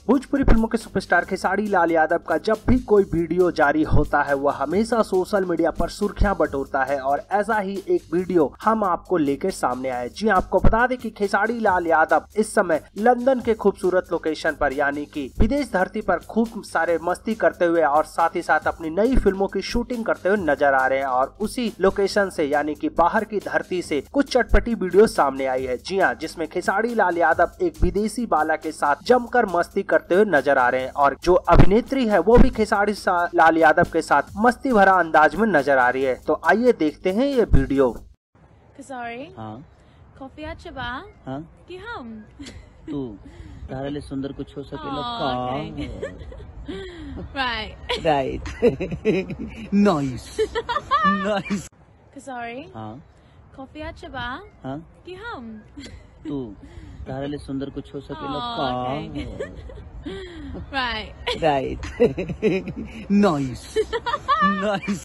भोजपुरी फिल्मों के सुपरस्टार खेसारी लाल यादव का जब भी कोई वीडियो जारी होता है वह हमेशा सोशल मीडिया पर सुर्खियां बटोरता है और ऐसा ही एक वीडियो हम आपको लेकर सामने आए। जी आपको बता दें कि खेसारी लाल यादव इस समय लंदन के खूबसूरत लोकेशन पर यानी कि विदेश धरती पर खूब सारे मस्ती करते हुए और साथ ही साथ अपनी नई फिल्मों की शूटिंग करते हुए नजर आ रहे हैं और उसी लोकेशन से यानी कि बाहर की धरती से कुछ चटपटी वीडियो सामने आई है। जी हाँ, जिसमें खेसारी लाल यादव एक विदेशी बाला के साथ जमकर मस्ती करते हुए नजर आ रहे हैं और जो अभिनेत्री है वो भी खेसारी लाल यादव के साथ मस्ती भरा अंदाज में नजर आ रही है। तो आइए देखते हैं ये वीडियो। खेसारी हाँ कॉफी चबा हाँ कि हम तू तारे ले सुंदर कुछ हो सकेला right right nice nice Khesari हाँ कॉफी चबा हाँ कि हम तू तारे ले सुंदर कुछ हो सकेला right राइट नाइस नाइस